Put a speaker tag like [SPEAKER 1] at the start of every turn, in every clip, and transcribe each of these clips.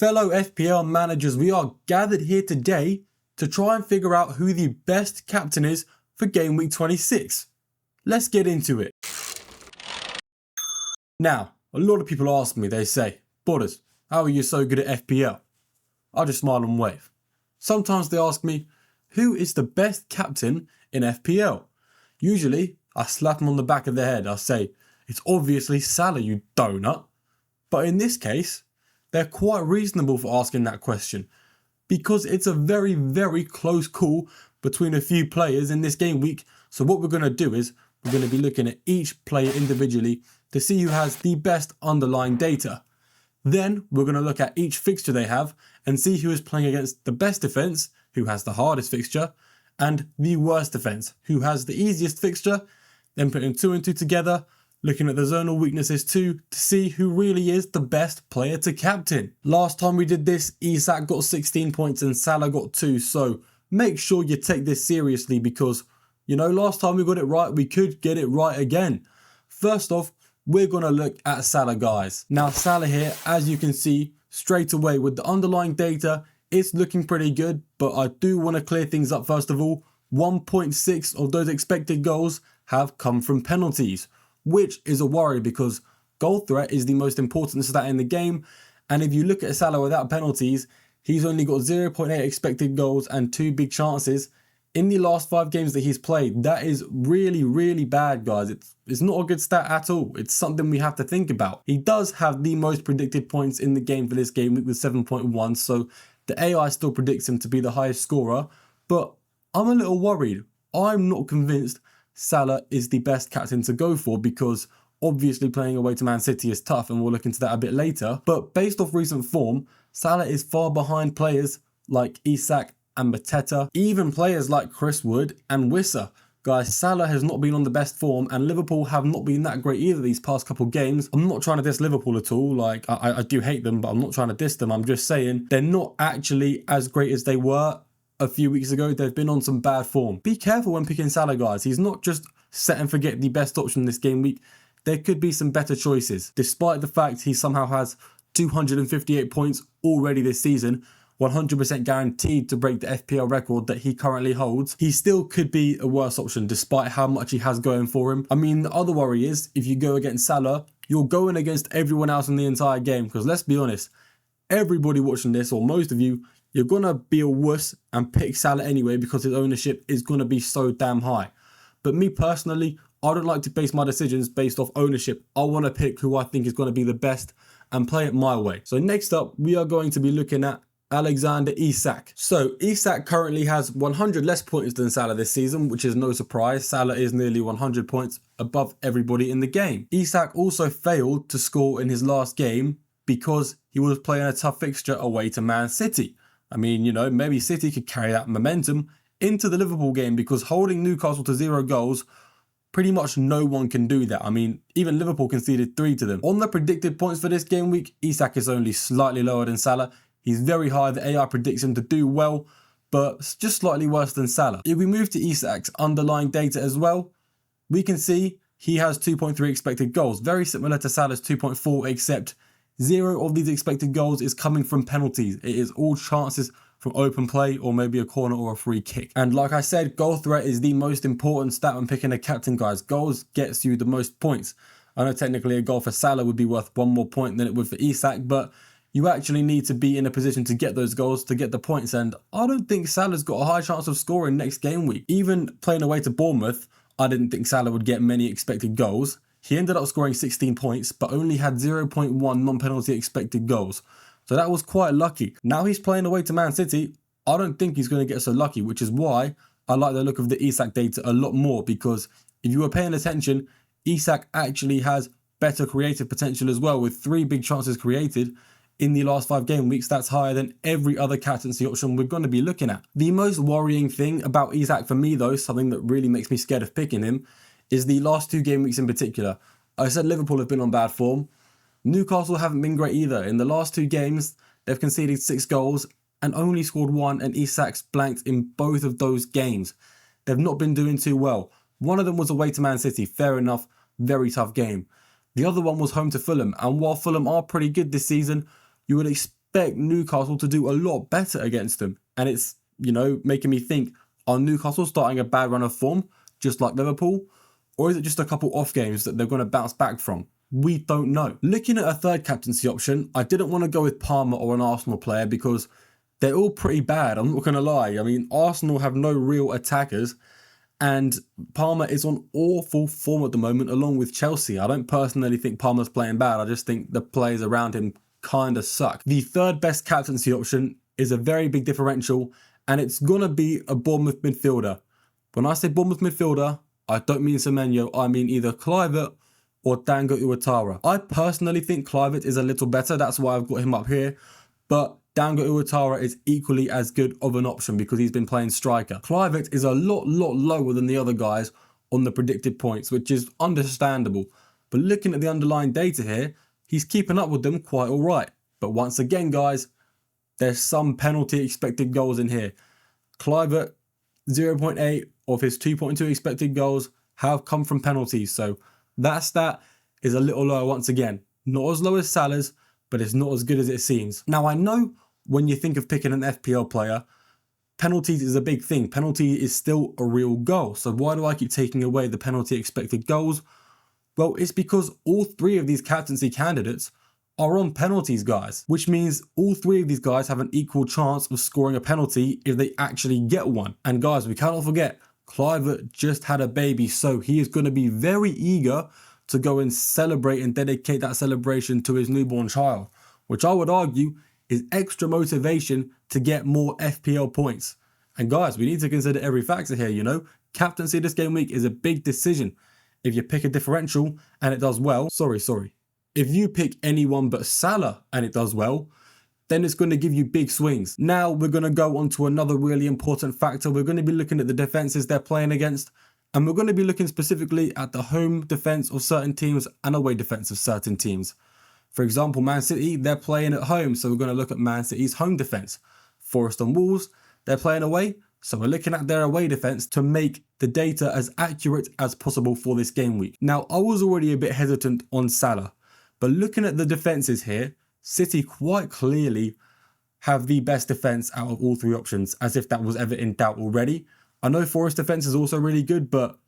[SPEAKER 1] Fellow FPL managers, we are gathered here today to try and figure out who the best captain is for Game Week 26. Let's get into it. Now, a lot of people ask me, they say, Borders, how are you so good at FPL? I just smile and wave. Sometimes they ask me, who is the best captain in FPL? Usually, I slap them on the back of the head. I say, it's obviously Salah, you donut. But in this case, they're quite reasonable for asking that question because it's a very, very close call between a few players in this game week. So what we're going to do is we're going to be looking at each player individually to see who has the best underlying data. Then we're going to look at each fixture they have and see who is playing against the best defense, who has the hardest fixture, and the worst defense, who has the easiest fixture. Then putting 2 and 2 together, looking at the zonal weaknesses too to see who really is the best player to captain. Last time we did this, Isak got 16 points and Salah got 2, so make sure you take this seriously because, you know, last time we got it right, we could get it right again. First off, we're going to look at Salah, guys. Now, Salah here, as you can see, straight away with the underlying data, it's looking pretty good, but I do want to clear things up first of all. 1.6 of those expected goals have come from penalties, which is a worry because goal threat is the most important stat in the game. And if you look at Salah without penalties, he's only got 0.8 expected goals and 2 big chances in the last 5 games that he's played. That is really, really bad, guys. It's not a good stat at all. It's something we have to think about. He does have the most predicted points in the game for this game week with 7.1. So the AI still predicts him to be the highest scorer. But I'm a little worried. I'm not convinced Salah is the best captain to go for because obviously playing away to Man City is tough and we'll look into that a bit later. But based off recent form, Salah is far behind players like Isak and Mateta, even players like Chris Wood and Wissa. Guys, Salah has not been on the best form and Liverpool have not been that great either these past couple games. I'm not trying to diss Liverpool at all. Like, I do hate them, but I'm not trying to diss them. I'm just saying they're not actually as great as they were a few weeks ago. They've been on some bad form. Be careful when picking Salah, guys. He's not just set and forget the best option this game week. There could be some better choices. Despite the fact he somehow has 258 points already this season, 100% guaranteed to break the FPL record that he currently holds, he still could be a worse option despite how much he has going for him. I mean, the other worry is if you go against Salah, you're going against everyone else in the entire game because let's be honest, everybody watching this, or most of you, you're going to be a wuss and pick Salah anyway because his ownership is going to be so damn high. But me personally, I don't like to base my decisions based off ownership. I want to pick who I think is going to be the best and play it my way. So next up, we are going to be looking at Alexander Isak. So Isak currently has 100 less points than Salah this season, which is no surprise. Salah is nearly 100 points above everybody in the game. Isak also failed to score in his last game because he was playing a tough fixture away to Man City. I mean, you know, maybe City could carry that momentum into the Liverpool game because holding Newcastle to 0 goals, pretty much no one can do that. I mean, even Liverpool conceded 3 to them. On the predicted points for this game week, Isak is only slightly lower than Salah. He's very high. The AI predicts him to do well, but just slightly worse than Salah. If we move to Isak's underlying data as well, we can see he has 2.3 expected goals, very similar to Salah's 2.4, except 0 of these expected goals is coming from penalties. It is all chances from open play or maybe a corner or a free kick. And like I said, goal threat is the most important stat when picking a captain, guys. Goals gets you the most points. I know technically a goal for Salah would be worth 1 more point than it would for Isak, but you actually need to be in a position to get those goals, to get the points. And I don't think Salah's got a high chance of scoring next game week. Even playing away to Bournemouth, I didn't think Salah would get many expected goals. He ended up scoring 16 points, but only had 0.1 non-penalty expected goals. So that was quite lucky. Now he's playing away to Man City. I don't think he's going to get so lucky, which is why I like the look of the Isak data a lot more, because if you were paying attention, Isak actually has better creative potential as well, with 3 big chances created in the last 5 game weeks. That's higher than every other captaincy option we're going to be looking at. The most worrying thing about Isak for me though, something that really makes me scared of picking him, is the last 2 game weeks in particular. I said Liverpool have been on bad form. Newcastle haven't been great either. In the last 2 games, they've conceded 6 goals and only scored 1, and Isak's blanked in both of those games. They've not been doing too well. One of them was away to Man City, fair enough, very tough game. The other one was home to Fulham, and while Fulham are pretty good this season, you would expect Newcastle to do a lot better against them. And it's, making me think, are Newcastle starting a bad run of form, just like Liverpool? Or is it just a couple off games that they're going to bounce back from? We don't know. Looking at a third captaincy option, I didn't want to go with Palmer or an Arsenal player because they're all pretty bad, I'm not going to lie. I mean, Arsenal have no real attackers, and Palmer is on awful form at the moment, along with Chelsea. I don't personally think Palmer's playing bad. I just think the players around him kind of suck. The third best captaincy option is a very big differential, and it's going to be a Bournemouth midfielder. When I say Bournemouth midfielder, I don't mean Semenyo. I mean either Kluivert or Dango Iwatara. I personally think Kluivert is a little better. That's why I've got him up here. But Dango Iwatara is equally as good of an option because he's been playing striker. Kluivert is a lot lower than the other guys on the predicted points, which is understandable. But looking at the underlying data here, he's keeping up with them quite all right. But once again, guys, there's some penalty expected goals in here. Kluivert, 0.8 of his 2.2 expected goals have come from penalties. So that stat is a little lower once again. Not as low as Salah's, but it's not as good as it seems. Now, I know when you think of picking an FPL player, penalties is a big thing. Penalty is still a real goal. So why do I keep taking away the penalty expected goals? Well, it's because all three of these captaincy candidates are on penalties, guys, which means all three of these guys have an equal chance of scoring a penalty if they actually get one. And guys, we cannot forget, Kluivert just had a baby, so he is going to be very eager to go and celebrate and dedicate that celebration to his newborn child, which I would argue is extra motivation to get more FPL points. And guys, we need to consider every factor here, Captaincy this game week is a big decision. If you pick a differential and it does well, if you pick anyone but Salah and it does well, then it's going to give you big swings. Now we're going to go on to another really important factor. We're going to be looking at the defenses they're playing against, and we're going to be looking specifically at the home defense of certain teams and away defense of certain teams. For example, Man City, they're playing at home, so we're going to look at Man City's home defense. Forest and Wolves, they're playing away, so we're looking at their away defense to make the data as accurate as possible for this game week. Now, I was already a bit hesitant on Salah, but looking at the defenses here, City quite clearly have the best defense out of all three options, as if that was ever in doubt already. I know Forest defense is also really good, but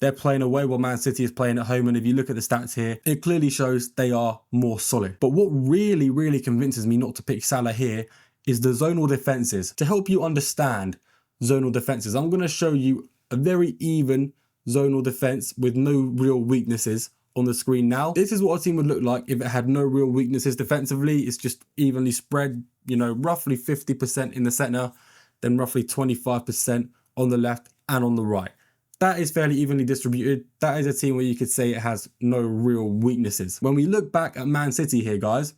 [SPEAKER 1] they're playing away while Man City is playing at home. And if you look at the stats here, it clearly shows they are more solid. But what really convinces me not to pick Salah here is the zonal defenses. To help you understand zonal defenses, I'm going to show you a very even zonal defense with no real weaknesses on the screen now. This is what a team would look like if it had no real weaknesses defensively. It's just evenly spread, roughly 50% in the center, then roughly 25% on the left and on the right. That is fairly evenly distributed. That is a team where you could say it has no real weaknesses. When we look back at Man City here, guys,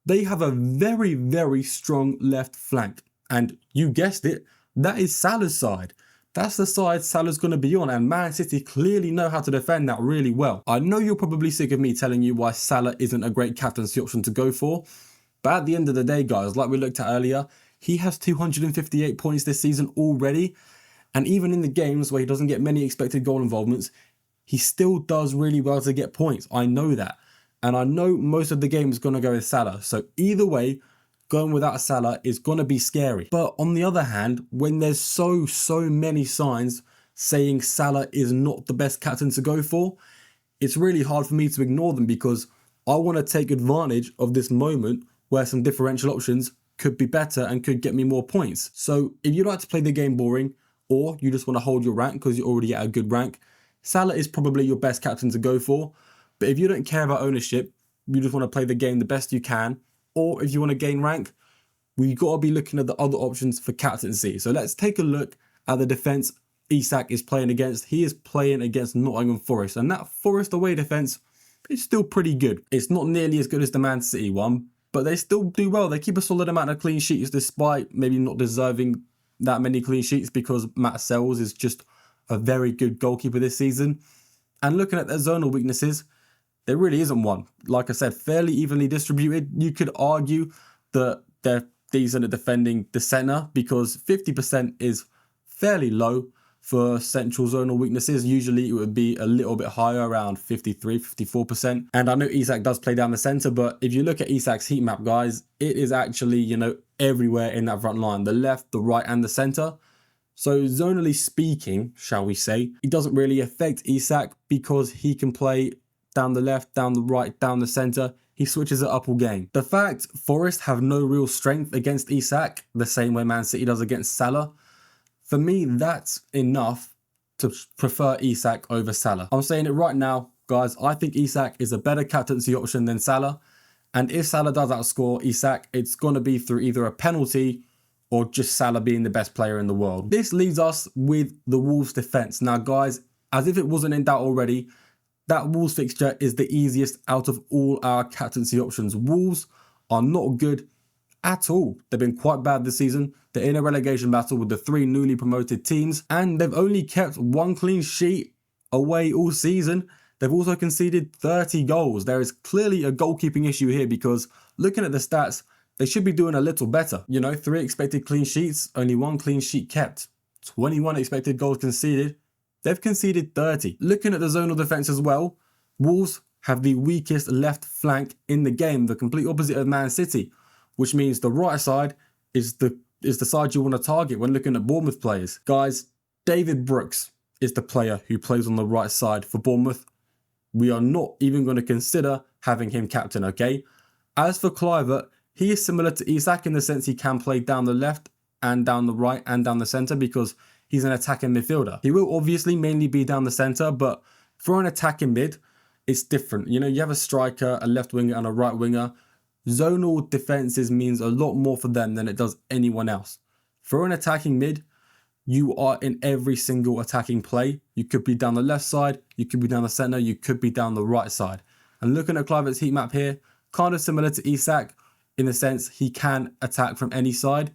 [SPEAKER 1] they have a very strong left flank. And you guessed it, that is Salah's side. That's the side Salah's going to be on, and Man City clearly know how to defend that really well. I know you're probably sick of me telling you why Salah isn't a great captaincy option to go for, but at the end of the day, guys, like we looked at earlier, he has 258 points this season already, and even in the games where he doesn't get many expected goal involvements, he still does really well to get points. I know that, and I know most of the game is going to go with Salah, so either way, going without Salah is going to be scary. But on the other hand, when there's so many signs saying Salah is not the best captain to go for, it's really hard for me to ignore them because I want to take advantage of this moment where some differential options could be better and could get me more points. So if you like to play the game boring or you just want to hold your rank because you're already at a good rank, Salah is probably your best captain to go for. But if you don't care about ownership, you just want to play the game the best you can, or if you want to gain rank, we've got to be looking at the other options for captaincy. So let's take a look at the defence Isak is playing against. He is playing against Nottingham Forest, and that Forest away defence is still pretty good. It's not nearly as good as the Man City one, but they still do well. They keep a solid amount of clean sheets despite maybe not deserving that many clean sheets because Matt Sells is just a very good goalkeeper this season. And looking at their zonal weaknesses, there really isn't one. Like I said, fairly evenly distributed. You could argue that they're decent at defending the centre because 50% is fairly low for central zonal weaknesses. Usually it would be a little bit higher, around 53, 54%. And I know Isak does play down the center, but if you look at Isak's heat map, guys, it is actually, you know, everywhere in that front line, the left, the right, and the center. So zonally speaking, shall we say, it doesn't really affect Isak because he can play down the left, down the right, down the center. He switches it up all game. The fact Forest have no real strength against Isak, the same way Man City does against Salah, for me, that's enough to prefer Isak over Salah. I'm saying it right now, guys. I think Isak is a better captaincy option than Salah. And if Salah does outscore Isak, it's going to be through either a penalty or just Salah being the best player in the world. This leaves us with the Wolves defense. Now, guys, as if it wasn't in doubt already, that Wolves fixture is the easiest out of all our captaincy options. Wolves are not good at all. They've been quite bad this season. They're in a relegation battle with the 3 newly promoted teams, and they've only kept 1 clean sheet away all season. They've also conceded 30 goals. There is clearly a goalkeeping issue here because looking at the stats, they should be doing a little better. You know, 3 expected clean sheets, only 1 clean sheet kept. 21 expected goals conceded. They've conceded 30. Looking at the zonal defense as well, Wolves have the weakest left flank in the game, the complete opposite of Man City, which means the right side is the side you want to target when looking at Bournemouth players. Guys, David Brooks is the player who plays on the right side for Bournemouth. We are not even going to consider having him captain, okay? As for Kluivert, he is similar to Isak in the sense he can play down the left and down the right and down the centre because he's an attacking midfielder. He will obviously mainly be down the centre, but for an attacking mid, it's different. You know, you have a striker, a left winger and a right winger. Zonal defenses means a lot more for them than it does anyone else. For an attacking mid, you are in every single attacking play. You could be down the left side, you could be down the centre, you could be down the right side. And looking at Kluivert's heat map here, kind of similar to Isak in the sense he can attack from any side.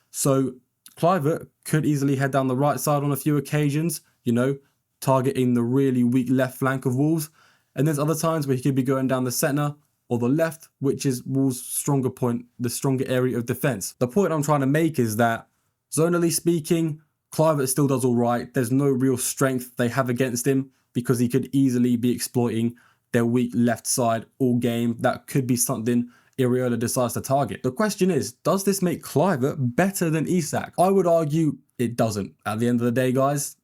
[SPEAKER 1] So Kluivert could easily head down the right side on a few occasions, you know, targeting the really weak left flank of Wolves. And there's other times where he could be going down the centre or the left, which is Wolves' stronger point, the stronger area of defence. The point I'm trying to make is that, zonally speaking, Kluivert still does all right. There's no real strength they have against him because he could easily be exploiting their weak left side all game. That could be something Iraola decides to target. The question is, does this make Kluivert better than Isak? I would argue it doesn't at the end of the day, guys.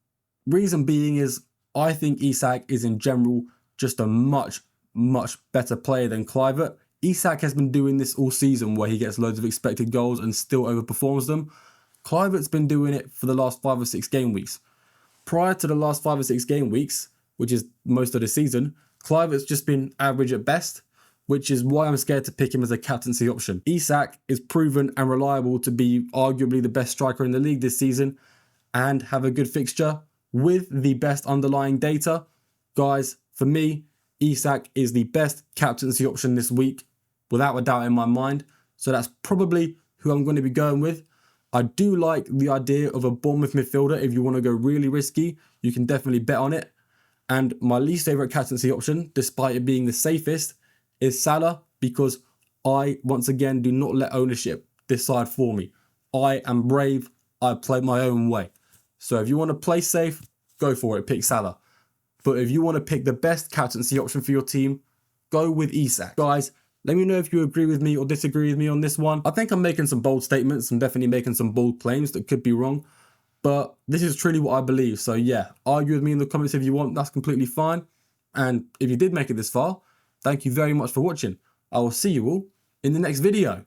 [SPEAKER 1] Reason being is, I think Isak is in general just a much better player than Kluivert. Isak has been doing this all season where he gets loads of expected goals and still overperforms them. Kluivert's been doing it for the last 5 or 6 game weeks. Prior to the last 5 or 6 game weeks, which is most of the season, Kluivert's just been average at best, which is why I'm scared to pick him as a captaincy option. Isak is proven and reliable to be arguably the best striker in the league this season and have a good fixture with the best underlying data. Guys, for me, Isak is the best captaincy option this week, without a doubt in my mind. So that's probably who I'm going to be going with. I do like the idea of a Bournemouth midfielder. If you want to go really risky, you can definitely bet on it. And my least favourite captaincy option, despite it being the safest, is Salah, because I, once again, do not let ownership decide for me. I am brave. I play my own way. So if you want to play safe, go for it. Pick Salah. But if you want to pick the best captaincy option for your team, go with Isak. Guys, let me know if you agree with me or disagree with me on this one. I think I'm making some bold statements. I'm definitely making some bold claims that could be wrong. But this is truly what I believe. So yeah, argue with me in the comments if you want. That's completely fine. And if you did make it this far, thank you very much for watching. I will see you all in the next video.